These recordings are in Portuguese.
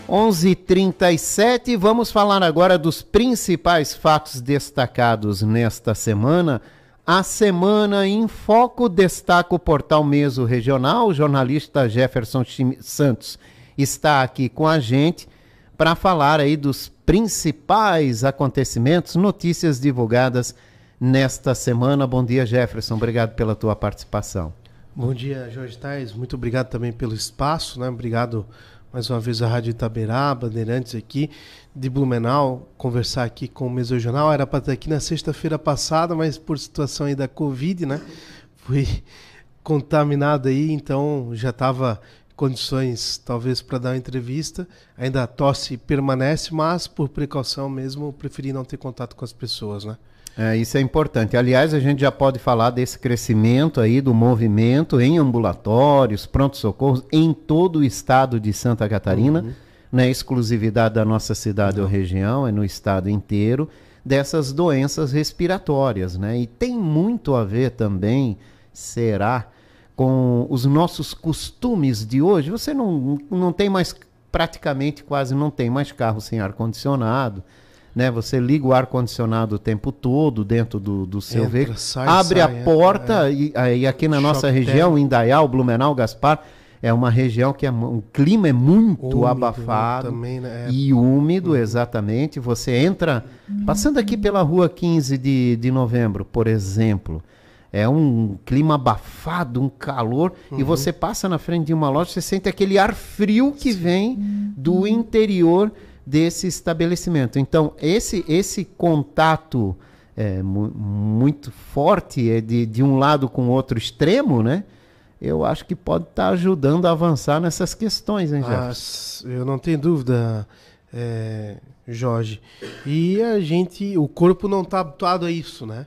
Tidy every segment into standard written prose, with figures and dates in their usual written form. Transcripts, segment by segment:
11h37, vamos falar agora dos principais fatos destacados nesta semana. A Semana em Foco destaca o portal Meso Regional. O jornalista Jefferson Santos está aqui com a gente para falar aí dos principais acontecimentos, notícias divulgadas nesta semana. Bom dia, Jefferson. Obrigado pela tua participação. Bom dia, Jorge Tais. Muito obrigado também pelo espaço, né? Obrigado mais uma vez a Rádio Itaberaba, Bandeirantes aqui de Blumenau, conversar aqui com o Meso Regional. Era para estar aqui na sexta-feira passada, mas por situação aí da Covid, né? Fui contaminado aí, então já estava em condições talvez para dar uma entrevista. Ainda a tosse permanece, mas por precaução mesmo, preferi não ter contato com as pessoas, né? Isso é importante. Aliás, a gente já pode falar desse crescimento aí do movimento em ambulatórios, pronto-socorros em todo o estado de Santa Catarina. Não é exclusividade da nossa cidade ou região, é no estado inteiro, dessas doenças respiratórias, né? E tem muito a ver também, será, com os nossos costumes de hoje. Você não tem mais, praticamente quase não tem mais carro sem ar-condicionado, né? Você liga o ar-condicionado o tempo todo dentro do seu veículo, abre a porta e aqui na nossa região, Indaial, Blumenau, Gaspar, é uma região que o clima é muito úmido, abafado também, né? E úmido, exatamente. Você entra, passando aqui pela rua 15 de novembro, por exemplo, é um clima abafado, um calor, e você passa na frente de uma loja, você sente aquele ar frio que vem do interior desse estabelecimento. Então, esse contato muito forte de um lado com o outro extremo, né? Eu acho que pode estar ajudando a avançar nessas questões, hein, Jefferson? Eu não tenho dúvida, Jorge. E o corpo não está habituado a isso, né?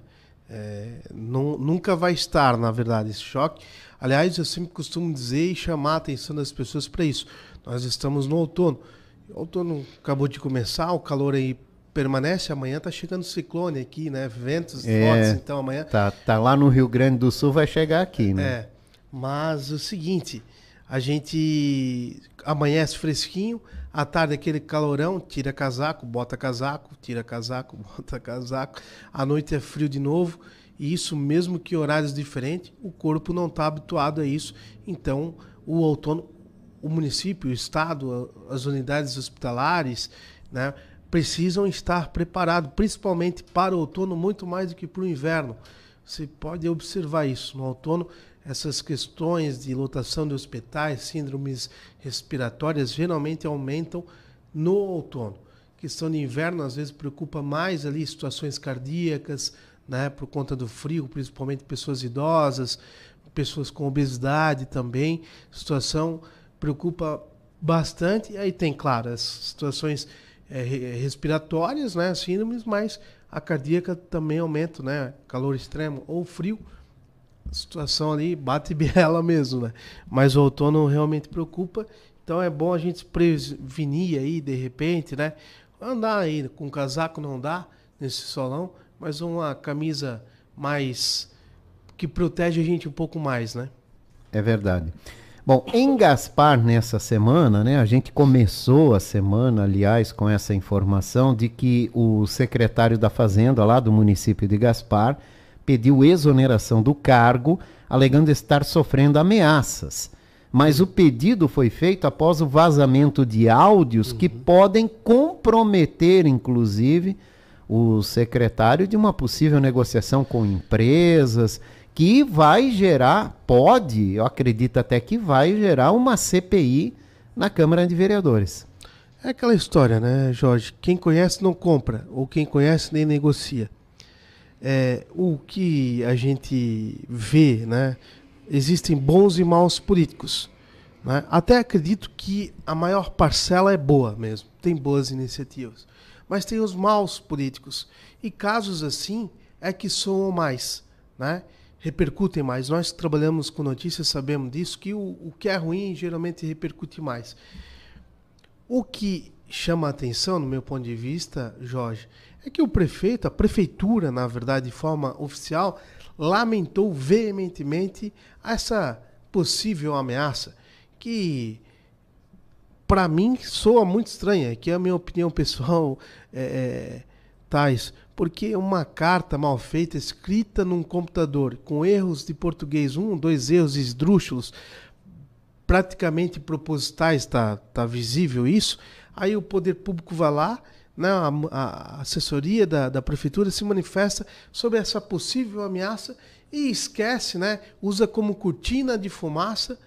Nunca vai estar, na verdade, esse choque. Aliás, eu sempre costumo dizer e chamar a atenção das pessoas para isso. Nós estamos no outono. O outono acabou de começar, o calor aí permanece, amanhã tá chegando ciclone aqui, né? Ventos fortes, então amanhã... Tá lá no Rio Grande do Sul, vai chegar aqui, né? Mas o seguinte, a gente amanhece fresquinho, à tarde aquele calorão, tira casaco, bota casaco, tira casaco, bota casaco, à noite é frio de novo, e isso mesmo que horários diferentes, o corpo não está habituado a isso, então o outono, o município, o estado, as unidades hospitalares, né, precisam estar preparados, principalmente para o outono, muito mais do que para o inverno. Você pode observar isso. No outono, essas questões de lotação de hospitais, síndromes respiratórias, geralmente aumentam no outono. A questão de inverno, às vezes, preocupa mais ali situações cardíacas, né, por conta do frio, principalmente pessoas idosas, pessoas com obesidade também. Situação preocupa bastante. E aí tem, claro, as situações respiratórias, né, síndromes, mas a cardíaca também aumenta, né, calor extremo ou frio. A situação ali bate biela mesmo, né? Mas o outono realmente preocupa. Então é bom a gente prevenir aí, de repente, né? Andar aí com casaco não dá nesse solão, mas uma camisa mais que protege a gente um pouco mais, né? É verdade. Bom, em Gaspar, nessa semana, né, a gente começou a semana, aliás, com essa informação de que o secretário da Fazenda lá do município de Gaspar pediu exoneração do cargo, alegando estar sofrendo ameaças. Mas o pedido foi feito após o vazamento de áudios que podem comprometer, inclusive, o secretário de uma possível negociação com empresas, que vai gerar, eu acredito até que vai gerar uma CPI na Câmara de Vereadores. É aquela história, né, Jorge? Quem conhece não compra, ou quem conhece nem negocia. O que a gente vê, né? Existem bons e maus políticos, né? Até acredito que a maior parcela é boa mesmo, tem boas iniciativas. Mas tem os maus políticos. E casos assim é que soam mais, né? Repercutem mais. Nós que trabalhamos com notícias sabemos disso, que o que é ruim geralmente repercute mais. O que chama a atenção, no meu ponto de vista, Jorge, é que o prefeito, a prefeitura, na verdade, de forma oficial, lamentou veementemente essa possível ameaça, que para mim, soa muito estranha, que é a minha opinião pessoal, Tais, porque uma carta mal feita, escrita num computador, com erros de português, 2 erros esdrúxulos, praticamente propositais, tá visível isso, aí o poder público vai lá, né, a assessoria da prefeitura se manifesta sobre essa possível ameaça e esquece, né, usa como cortina de fumaça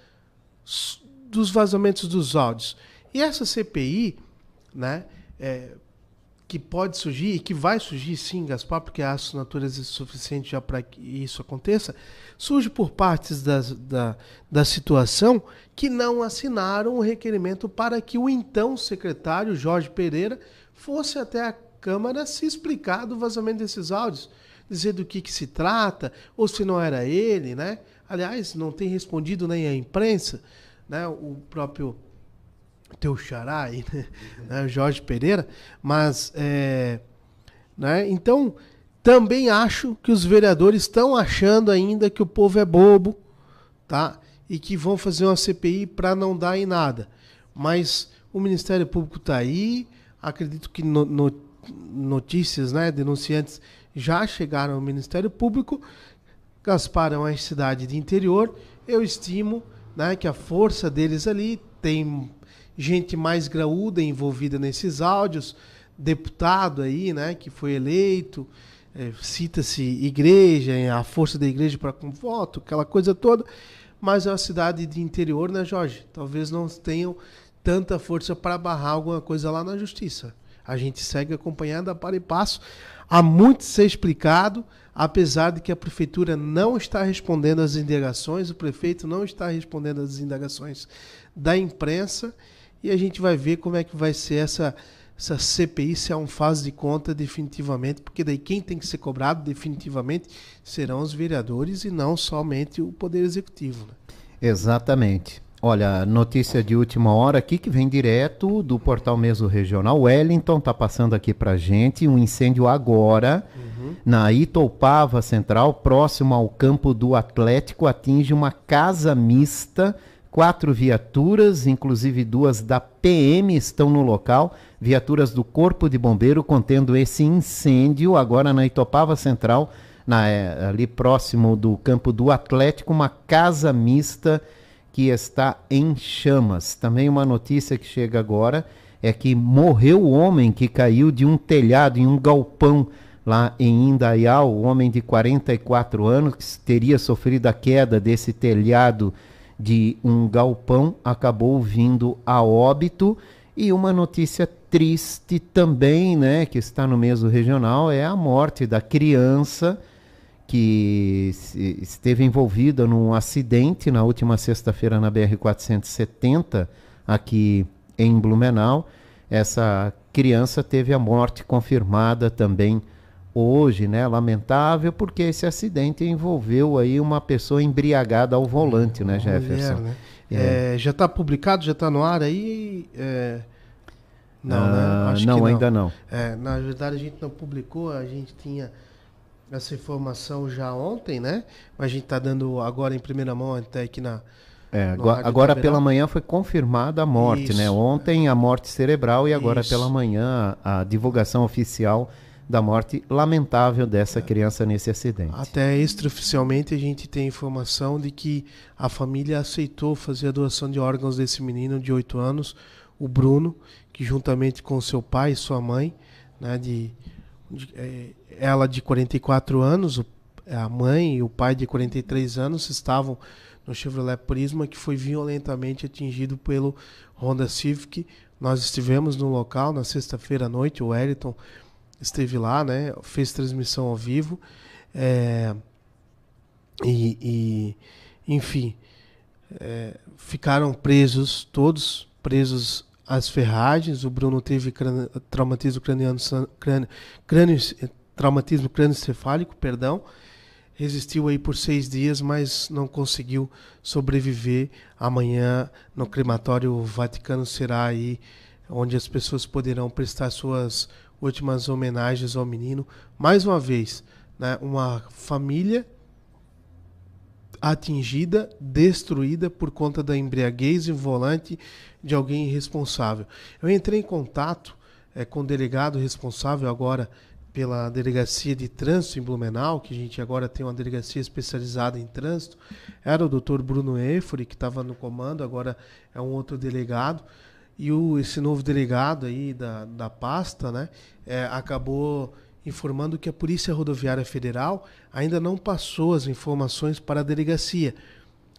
dos vazamentos dos áudios. E essa CPI, né, que pode surgir, e que vai surgir sim, Gaspar, porque há assinaturas suficientes já para que isso aconteça, surge por partes da situação que não assinaram o requerimento para que o então secretário Jorge Pereira fosse até a Câmara se explicar do vazamento desses áudios, dizer do que se trata, ou se não era ele, né? Aliás, não tem respondido nem a imprensa, né? O próprio teu xará aí, né? Jorge Pereira, mas né? Então também acho que os vereadores estão achando ainda que o povo é bobo, tá? E que vão fazer uma CPI para não dar em nada. Mas o Ministério Público está aí, acredito que notícias, né, denunciantes já chegaram ao Ministério Público. Gaspar é uma cidade de interior, eu estimo, né, que a força deles ali tem gente mais graúda envolvida nesses áudios, deputado aí, né, que foi eleito, cita-se igreja, a força da igreja para com voto, aquela coisa toda, mas é uma cidade de interior, né, Jorge? Talvez não tenham tanta força para barrar alguma coisa lá na justiça. A gente segue acompanhando a par e passo. Há muito a ser explicado, apesar de que a prefeitura não está respondendo às indagações, o prefeito não está respondendo às indagações da imprensa, e a gente vai ver como é que vai ser essa CPI, se é um faz de conta definitivamente, porque daí quem tem que ser cobrado definitivamente serão os vereadores e não somente o Poder Executivo, né? Exatamente. Olha, notícia de última hora aqui que vem direto do portal Meso Regional. Wellington está passando aqui para gente um incêndio agora na Itoupava Central, próximo ao campo do Atlético, atinge uma casa mista. 4 viaturas, inclusive 2 da PM, estão no local. Viaturas do Corpo de Bombeiro contendo esse incêndio agora na Itoupava Central, ali próximo do campo do Atlético, uma casa mista que está em chamas. Também uma notícia que chega agora é que morreu o homem que caiu de um telhado em um galpão lá em Indaial. O homem de 44 anos que teria sofrido a queda desse telhado de um galpão acabou vindo a óbito. E uma notícia triste também, né, que está no Meso Regional, é a morte da criança que esteve envolvida num acidente na última sexta-feira na BR-470, aqui em Blumenau. Essa criança teve a morte confirmada também hoje, né? Lamentável, porque esse acidente envolveu aí uma pessoa embriagada ao volante, né, Jefferson? Mulher, né? Já está publicado, já está no ar aí? Não, né? Acho não, que não, ainda não. Na verdade, a gente não publicou, a gente tinha essa informação já ontem, né? Mas a gente está dando agora em primeira mão até aqui na... agora pela manhã foi confirmada a morte, Isso, né? Ontem a morte cerebral e agora pela manhã a divulgação oficial da morte lamentável dessa criança nesse acidente. Até extraoficialmente a gente tem informação de que a família aceitou fazer a doação de órgãos desse menino de 8 anos, o Bruno, que juntamente com seu pai e sua mãe, né, ela de 44 anos, a mãe e o pai de 43 anos estavam no Chevrolet Prisma, que foi violentamente atingido pelo Honda Civic. Nós estivemos no local na sexta-feira à noite, o Wellington esteve lá, né, fez transmissão ao vivo, enfim, ficaram todos presos às ferragens. O Bruno teve traumatismo crânioencefálico, resistiu aí por 6 dias, mas não conseguiu sobreviver. Amanhã no crematório Vaticano será aí onde as pessoas poderão prestar suas últimas homenagens ao menino. Mais uma vez, né, uma família atingida, destruída por conta da embriaguez em volante de alguém irresponsável. Eu entrei em contato com o delegado responsável agora pela Delegacia de Trânsito em Blumenau, que a gente agora tem uma delegacia especializada em trânsito. Era o Dr. Bruno Efori, que estava no comando, agora é um outro delegado. E esse novo delegado aí da pasta, né, acabou informando que a Polícia Rodoviária Federal ainda não passou as informações para a delegacia.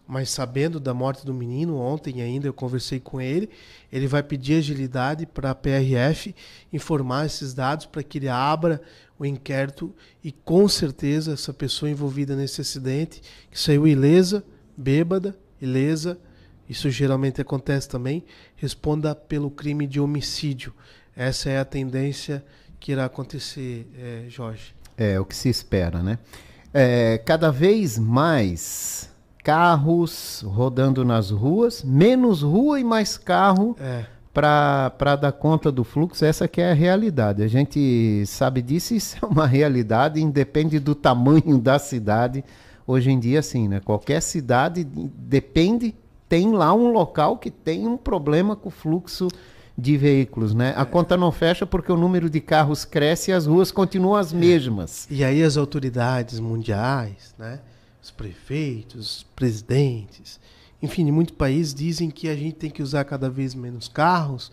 Mas sabendo da morte do menino, ontem ainda eu conversei com ele, ele vai pedir agilidade para a PRF informar esses dados para que ele abra o inquérito e com certeza essa pessoa envolvida nesse acidente, que saiu ilesa, bêbada, ilesa, isso geralmente acontece também, responda pelo crime de homicídio. Essa é a tendência que irá acontecer, Jorge. É o que se espera, né? Cada vez mais carros rodando nas ruas, menos rua e mais carro para dar conta do fluxo. Essa que é a realidade. A gente sabe disso, isso é uma realidade, independe do tamanho da cidade. Hoje em dia, sim, né? Qualquer cidade tem lá um local que tem um problema com o fluxo de veículos, né? A conta não fecha porque o número de carros cresce e as ruas continuam as mesmas. E aí as autoridades mundiais, né? Os prefeitos, os presidentes, enfim, em muitos países dizem que a gente tem que usar cada vez menos carros.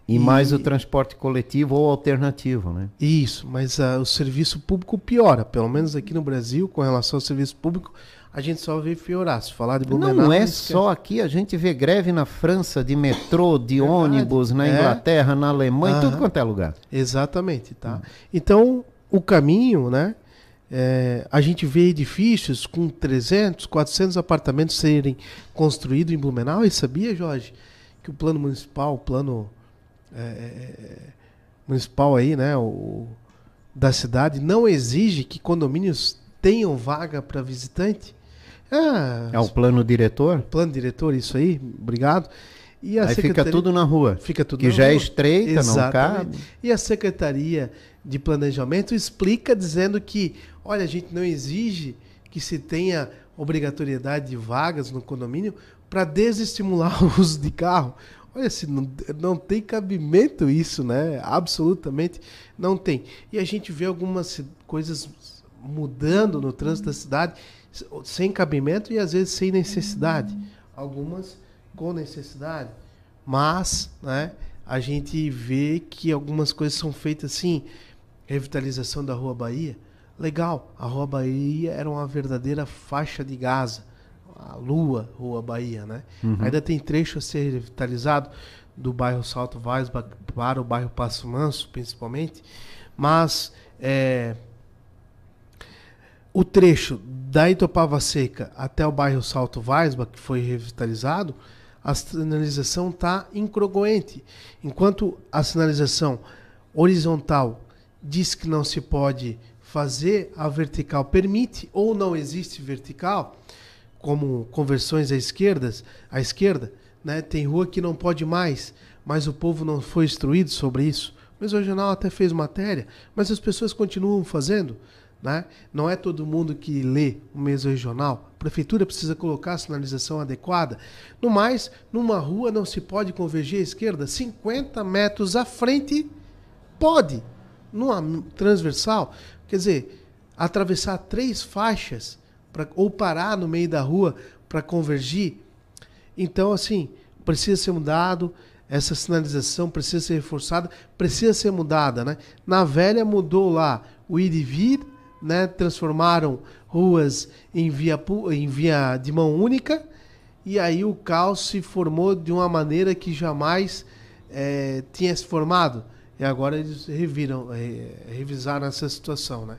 E mais o transporte coletivo ou alternativo, né? Isso, mas o serviço público piora. Pelo menos aqui no Brasil, com relação ao serviço público, a gente só vê piorar. Se falar de Blumenau, não é só aqui, a gente vê greve na França de metrô, de ônibus, na Inglaterra, na Alemanha, em tudo quanto é lugar. Exatamente, tá? Então, o caminho, né? A gente vê edifícios com 300, 400 apartamentos serem construídos em Blumenau. E sabia, Jorge, que o plano municipal, municipal aí, né, da cidade, não exige que condomínios tenham vaga para visitante? É o plano diretor? Plano diretor, isso aí, obrigado. E aí fica tudo na rua. Fica tudo que na já rua. É estreita, exatamente. Não cabe. E a Secretaria de Planejamento explica dizendo que, olha, a gente não exige que se tenha obrigatoriedade de vagas no condomínio para desestimular o uso de carro. Olha, se não tem cabimento isso, né? Absolutamente não tem. E a gente vê algumas coisas mudando no trânsito da cidade sem cabimento e às vezes sem necessidade. Algumas com necessidade. Mas, né, a gente vê que algumas coisas são feitas assim. Revitalização da Rua Bahia. Legal, a Rua Bahia era uma verdadeira faixa de Gaza. A Rua Bahia, né? Ainda tem trecho a ser revitalizado do bairro Salto Weisbach para o bairro Passo Manso, principalmente. Mas o trecho da Itopava Seca até o bairro Salto Weisbach, que foi revitalizado, a sinalização está incongruente. Enquanto a sinalização horizontal diz que não se pode fazer, a vertical permite, ou não existe vertical, como conversões à esquerda, né? Tem rua que não pode mais, mas o povo não foi instruído sobre isso. O Mesorregional até fez matéria, mas as pessoas continuam fazendo, né? Não é todo mundo que lê o Mesorregional. A prefeitura precisa colocar a sinalização adequada. No mais, numa rua não se pode convergir à esquerda. 50 metros à frente pode. Numa transversal, quer dizer, atravessar 3 faixas ou parar no meio da rua para convergir. Então, assim, precisa ser mudado, essa sinalização precisa ser reforçada, precisa ser mudada, né? Na Velha mudou lá o ir e vir, né? Transformaram ruas em via de mão única, e aí o caos se formou de uma maneira que jamais tinha se formado. E agora eles revisaram essa situação, né?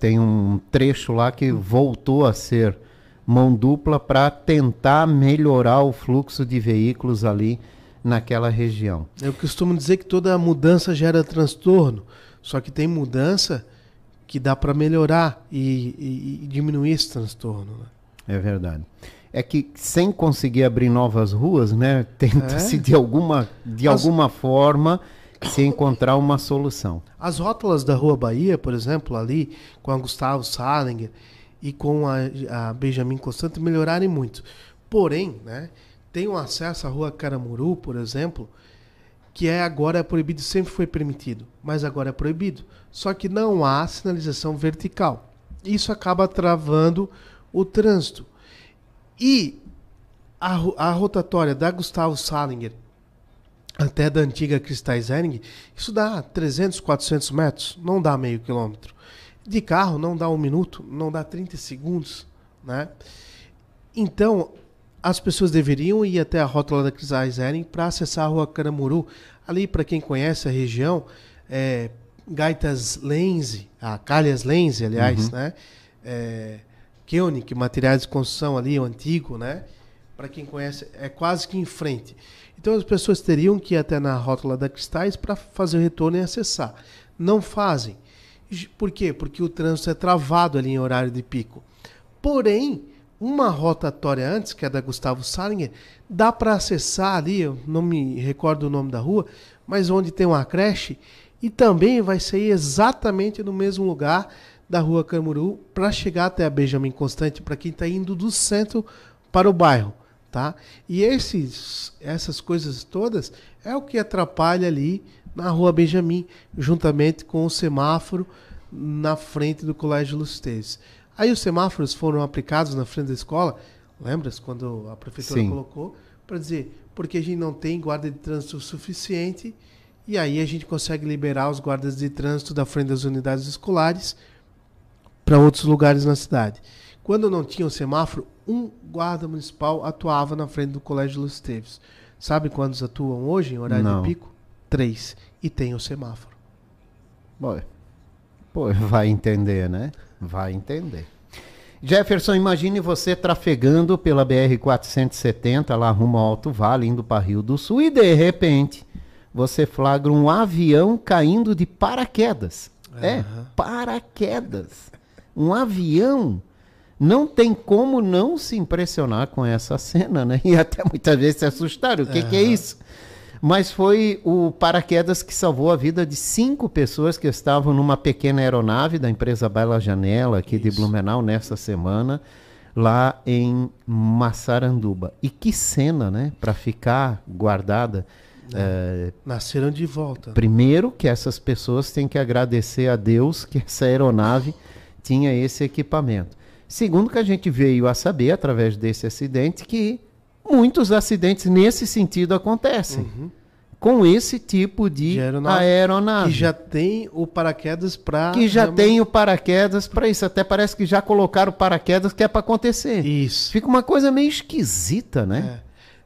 Tem um trecho lá que voltou a ser mão dupla para tentar melhorar o fluxo de veículos ali naquela região. Eu costumo dizer que toda mudança gera transtorno, só que tem mudança que dá para melhorar e diminuir esse transtorno, né? É verdade. É que sem conseguir abrir novas ruas, né, tenta-se de alguma forma se encontrar uma solução. As rótulas da Rua Bahia, por exemplo, ali com a Gustavo Salinger e com a Benjamin Constant melhorarem muito. Porém, né, tem um acesso à Rua Caramuru, por exemplo, que agora é proibido, sempre foi permitido, mas agora é proibido. Só que não há sinalização vertical. Isso acaba travando o trânsito. E a rotatória da Gustavo Salinger até da antiga Cristais Hering, isso dá 300, 400 metros, não dá meio quilômetro. De carro não dá 1 minuto, não dá 30 segundos, né? Então, as pessoas deveriam ir até a rótula da Cristais Hering para acessar a Rua Caramuru. Ali, para quem conhece a região, Gaitas Lenze, a Calhas Lenze, aliás, né? Koenig, materiais de construção ali, o antigo, né? Para quem conhece, é quase que em frente. Então as pessoas teriam que ir até na rótula da Cristais para fazer o retorno e acessar. Não fazem. Por quê? Porque o trânsito é travado ali em horário de pico. Porém, uma rotatória antes, que é da Gustavo Salinger, dá para acessar ali, eu não me recordo o nome da rua, mas onde tem uma creche, e também vai sair exatamente no mesmo lugar da Rua Caramuru para chegar até a Benjamin Constant, para quem está indo do centro para o bairro. Tá? E essas coisas todas é o que atrapalha ali na Rua Benjamin, juntamente com o semáforo na frente do Colégio Luz Teves. Aí os semáforos foram aplicados na frente da escola, lembra-se quando a prefeitura Sim. colocou, para dizer, porque a gente não tem guarda de trânsito suficiente, e aí a gente consegue liberar os guardas de trânsito da frente das unidades escolares para outros lugares na cidade. Quando não tinha o semáforo, um guarda municipal atuava na frente do Colégio Luz Teves. Sabe quantos atuam hoje em horário Não. de pico? 3. E tem o semáforo. Pô, vai entender, né? Vai entender. Jefferson, imagine você trafegando pela BR-470 lá rumo ao Alto Vale, indo para Rio do Sul, e de repente você flagra um avião caindo de paraquedas. Paraquedas. Um avião. Não tem como não se impressionar com essa cena, né? E até muitas vezes se assustaram. O que é isso? Mas foi o paraquedas que salvou a vida de 5 pessoas que estavam numa pequena aeronave da empresa Bela Janela, aqui de Blumenau, nessa semana, lá em Massaranduba. E que cena, né? Para ficar guardada. Nasceram de volta. Primeiro que essas pessoas têm que agradecer a Deus que essa aeronave tinha esse equipamento. Segundo que a gente veio a saber, através desse acidente, que muitos acidentes nesse sentido acontecem. Com esse tipo de aeronave. Que já tem o paraquedas para... Que já tem o paraquedas para isso. Até parece que já colocaram o paraquedas que é para acontecer. Isso. Fica uma coisa meio esquisita, né?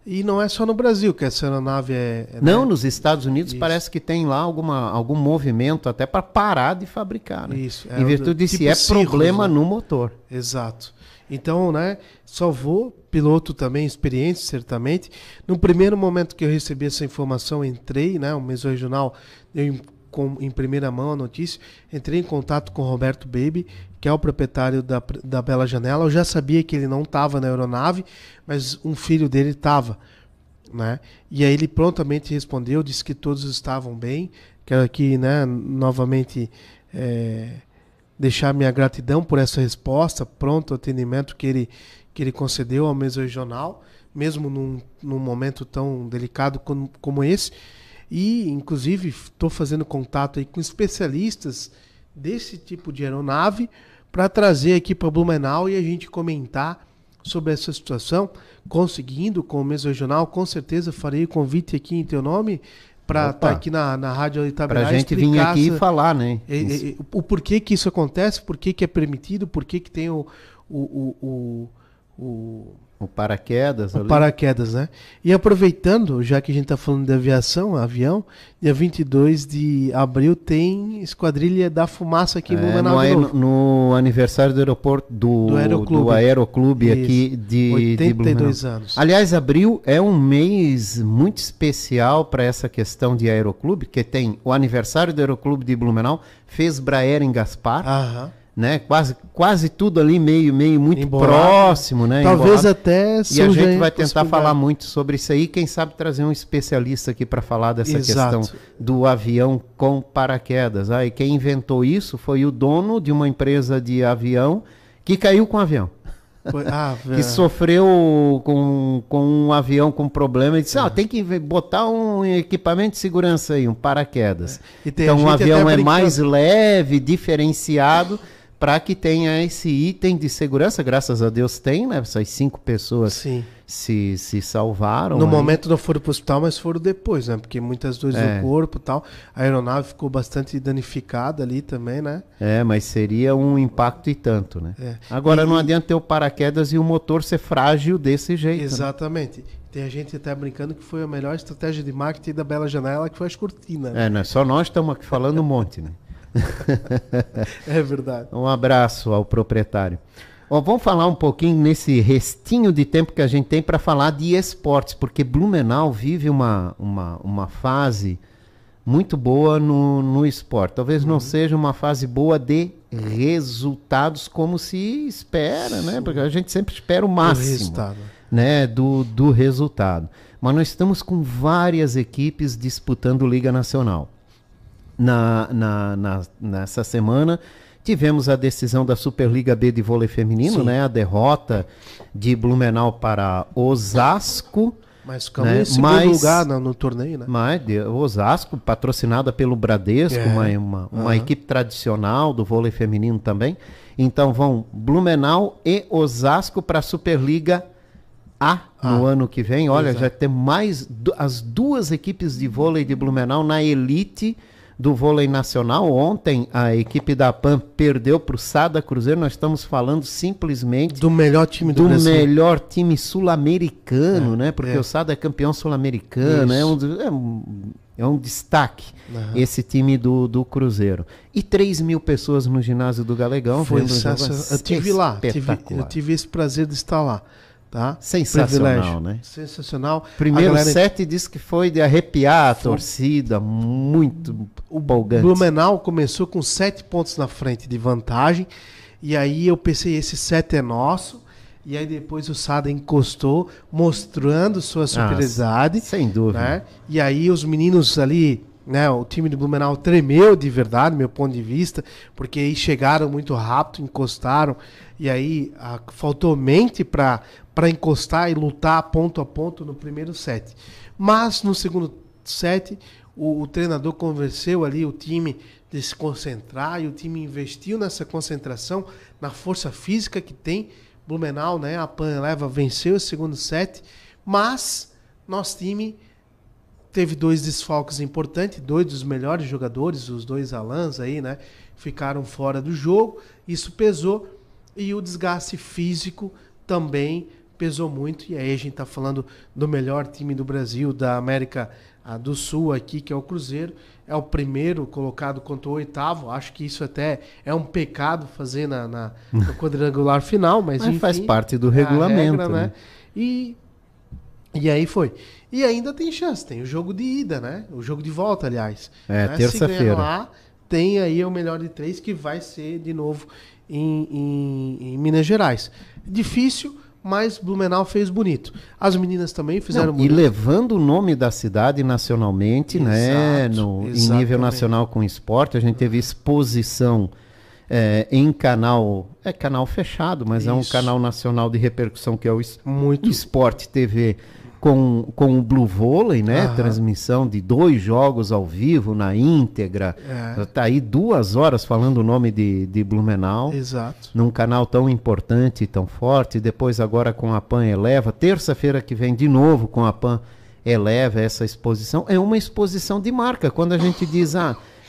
E não é só no Brasil que essa aeronave Não, nos Estados Unidos Isso. parece que tem lá algum movimento até para parar de fabricar. Né? Isso. Em virtude disso, tipo é Cirrus, problema né? no motor. Exato. Então, né, salvou, piloto também experiente, certamente. No primeiro momento que eu recebi essa informação, entrei, né, o Mesorregional deu em primeira mão a notícia, entrei em contato com o Roberto Baby, que é o proprietário da Bela Janela. Eu já sabia que ele não estava na aeronave, mas um filho dele estava, né? E aí ele prontamente respondeu, disse que todos estavam bem. Quero aqui, né, novamente deixar minha gratidão por essa resposta, pronto atendimento que ele concedeu ao Mesorregional, mesmo num momento tão delicado como esse. E, inclusive, estou fazendo contato aí com especialistas desse tipo de aeronave para trazer aqui para Blumenau e a gente comentar sobre essa situação. Conseguindo com o Mesorregional, com certeza farei o convite aqui em teu nome para estar aqui na Rádio Itaberá. Para a gente vir aqui e falar, né? O porquê que isso acontece, por que é permitido, por que tem o paraquedas. O paraquedas, né? E aproveitando, já que a gente está falando de aviação, avião, dia 22 de abril tem Esquadrilha da Fumaça aqui em Blumenau. No aniversário do aeroporto do Aeroclube aqui de 82 anos. Aliás, abril é um mês muito especial para essa questão de Aeroclube, que tem o aniversário do Aeroclube de Blumenau, fez Braer em Gaspar. Né? Quase tudo ali meio muito próximo, né? Talvez até e a gente vai tentar falar muito sobre isso aí, quem sabe trazer um especialista aqui para falar dessa questão do avião com paraquedas. E quem inventou isso foi o dono de uma empresa de avião que caiu com o avião. Que sofreu com um avião com problema e disse, tem que botar um equipamento de segurança aí, um paraquedas. Então o avião é mais leve, diferenciado, para que tenha esse item de segurança. Graças a Deus tem, né? Essas 5 pessoas se salvaram. No momento não foram para o hospital, mas foram depois, né? Porque muitas dores no corpo e tal. A aeronave ficou bastante danificada ali também, né? Mas seria um impacto e tanto, né? Agora não adianta ter o paraquedas e o motor ser frágil desse jeito. Exatamente. Né? Tem a gente até brincando que foi a melhor estratégia de marketing da Bela Janela, que foi as cortinas. Não é só nós estamos aqui falando um monte, né? É verdade. Um abraço ao proprietário. Vamos falar um pouquinho nesse restinho de tempo que a gente tem para falar de esportes, porque Blumenau vive uma fase muito boa no esporte. Talvez não seja uma fase boa de resultados como se espera, né? Porque a gente sempre espera o máximo né? do resultado. Mas nós estamos com várias equipes disputando Liga Nacional. Nessa semana tivemos a decisão da Superliga B de vôlei feminino, né? A derrota de Blumenau para Osasco. Mas ficamos em segundo lugar no torneio, né? Mas Osasco, patrocinada pelo Bradesco, uma equipe tradicional do vôlei feminino também. Então vão Blumenau e Osasco para a Superliga A no ano que vem. Olha, já tem mais as 2 equipes de vôlei de Blumenau na elite do vôlei nacional. Ontem a equipe da PAN perdeu para o Sada Cruzeiro. Nós estamos falando simplesmente do melhor time do Brasil. Melhor time sul-americano, né? Porque o Sada é campeão sul-americano, é um destaque esse time do Cruzeiro. E 3.000 pessoas no ginásio do Galegão. Foi sensacional. Eu tive lá, eu tive esse prazer de estar lá. Tá? Sensacional, né? Sensacional. Primeiro set disse que foi de arrepiar a torcida, muito empolgante. O Blumenau começou com 7 pontos na frente de vantagem, e aí eu pensei, esse set é nosso, e aí depois o Sada encostou, mostrando sua superioridade. Sem dúvida. Né? E aí os meninos ali, né, o time do Blumenau tremeu de verdade, meu ponto de vista, porque aí chegaram muito rápido, encostaram, e aí faltou mente para encostar e lutar ponto a ponto no primeiro set. Mas no segundo set, o treinador convenceu ali o time de se concentrar, e o time investiu nessa concentração, na força física que tem. Blumenau, né, a PAN Eleva venceu o segundo set, mas nosso time teve 2 desfalques importantes, 2 dos melhores jogadores, os 2 Alans aí, né, ficaram fora do jogo. Isso pesou, e o desgaste físico também pesou muito. E aí a gente está falando do melhor time do Brasil, da América do Sul aqui, que é o Cruzeiro. É o primeiro colocado contra o 8º. Acho que isso até é um pecado fazer no quadrangular final, mas enfim, faz parte do regulamento, regra, né? E aí foi. E ainda tem chance, tem o jogo de ida, né? O jogo de volta, aliás. Né? Terça-feira. Lá, tem aí o melhor de 3, que vai ser de novo em Minas Gerais. Difícil, mas Blumenau fez bonito. As meninas também fizeram bonito. E levando o nome da cidade nacionalmente, né? Em nível nacional com esporte. A gente teve exposição em canal fechado, mas é um canal nacional de repercussão, que é o Esporte TV, com o Blue Vôlei, né? Transmissão de 2 jogos ao vivo na íntegra. Tá aí 2 horas falando o nome de Blumenau. Exato. Num canal tão importante e tão forte. Depois agora com a PAN Eleva. Terça-feira que vem de novo com a PAN Eleva essa exposição. É uma exposição de marca. Quando a gente diz,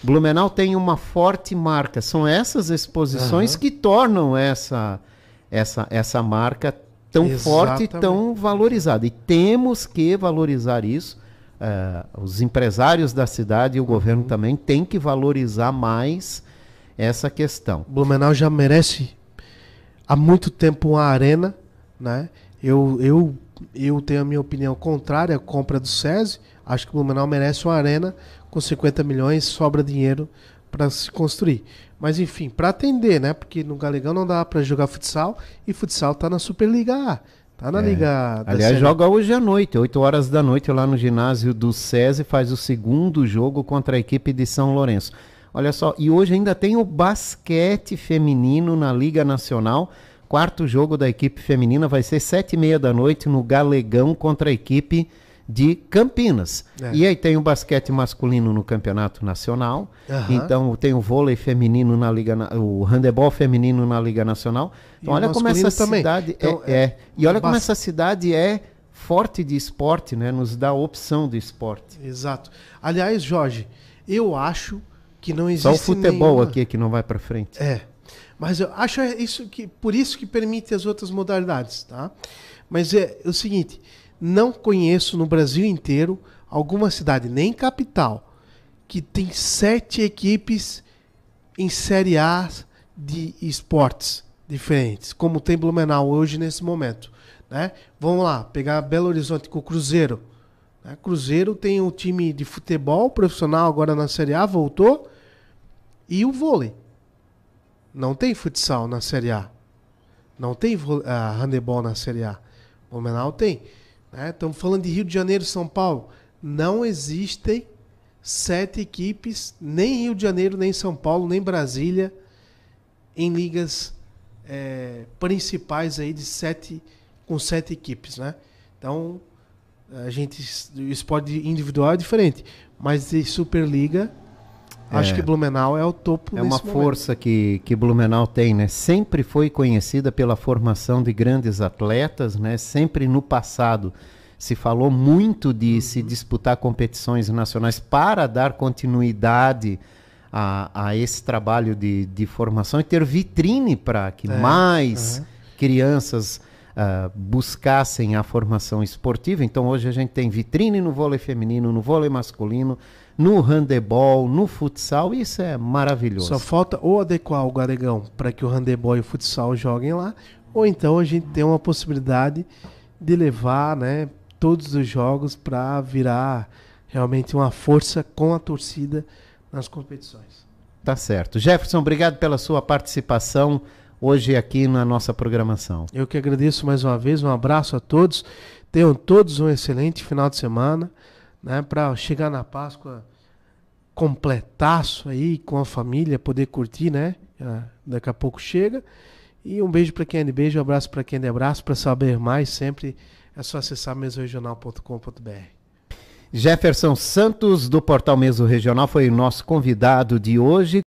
Blumenau tem uma forte marca. São essas exposições que tornam essa marca tão forte e tão valorizada. E temos que valorizar isso. Os empresários da cidade e o governo também têm que valorizar mais essa questão. Blumenau já merece há muito tempo uma arena, né? Eu tenho a minha opinião contrária à compra do SESI. Acho que o Blumenau merece uma arena com 50 milhões, sobra dinheiro para se construir. Mas enfim, para atender, né? Porque no Galegão não dá para jogar futsal, e futsal tá na Superliga A. Tá na Liga da Aliás, joga hoje à noite, 8 horas da noite, lá no ginásio do SESI, faz o segundo jogo contra a equipe de São Lourenço. Olha só, e hoje ainda tem o basquete feminino na Liga Nacional, quarto jogo da equipe feminina vai ser 7h30 da noite no Galegão contra a equipe de Campinas. E aí tem o basquete masculino no campeonato nacional, então tem o vôlei feminino na Liga, o handebol feminino na Liga Nacional. Então olha como essa cidade então, e olha como essa cidade é forte de esporte, né? Nos dá a opção de esporte. Exato. Aliás, Jorge, eu acho que não existe só o futebol aqui que não vai para frente. Mas eu acho por isso que permite as outras modalidades, tá? Mas é o seguinte, não conheço no Brasil inteiro alguma cidade, nem capital, que tem 7 equipes em Série A de esportes diferentes, como tem Blumenau hoje nesse momento, né? Vamos lá, pegar Belo Horizonte com o Cruzeiro. Né? Cruzeiro tem um time de futebol profissional agora na Série A, voltou, e o vôlei. Não tem futsal na Série A. Não tem handebol na Série A. Blumenau tem. Estamos falando de Rio de Janeiro e São Paulo. Não existem 7 equipes, nem Rio de Janeiro, nem São Paulo, nem Brasília, em ligas principais aí com 7 equipes. Né? Então, o esporte individual é diferente. Mas de Superliga, acho que Blumenau é o topo nesse momento. É uma força que Blumenau tem, né? Sempre foi conhecida pela formação de grandes atletas, né? Sempre no passado se falou muito de se disputar competições nacionais para dar continuidade a esse trabalho de formação e ter vitrine para que mais crianças buscassem a formação esportiva. Então hoje a gente tem vitrine no vôlei feminino, no vôlei masculino, no handebol, no futsal, isso é maravilhoso. Só falta ou adequar o Galegão para que o handebol e o futsal joguem lá, ou então a gente tem uma possibilidade de levar, né, todos os jogos para virar realmente uma força com a torcida nas competições. Tá certo. Jefferson, obrigado pela sua participação hoje aqui na nossa programação. Eu que agradeço mais uma vez, um abraço a todos, tenham todos um excelente final de semana, né, para chegar na Páscoa completaço aí com a família, poder curtir, né? Daqui a pouco chega. E um beijo para quem é de beijo, um abraço para quem é de abraço. Para saber mais, sempre é só acessar mesoregional.com.br. Jefferson Santos, do Portal Meso Regional, foi o nosso convidado de hoje.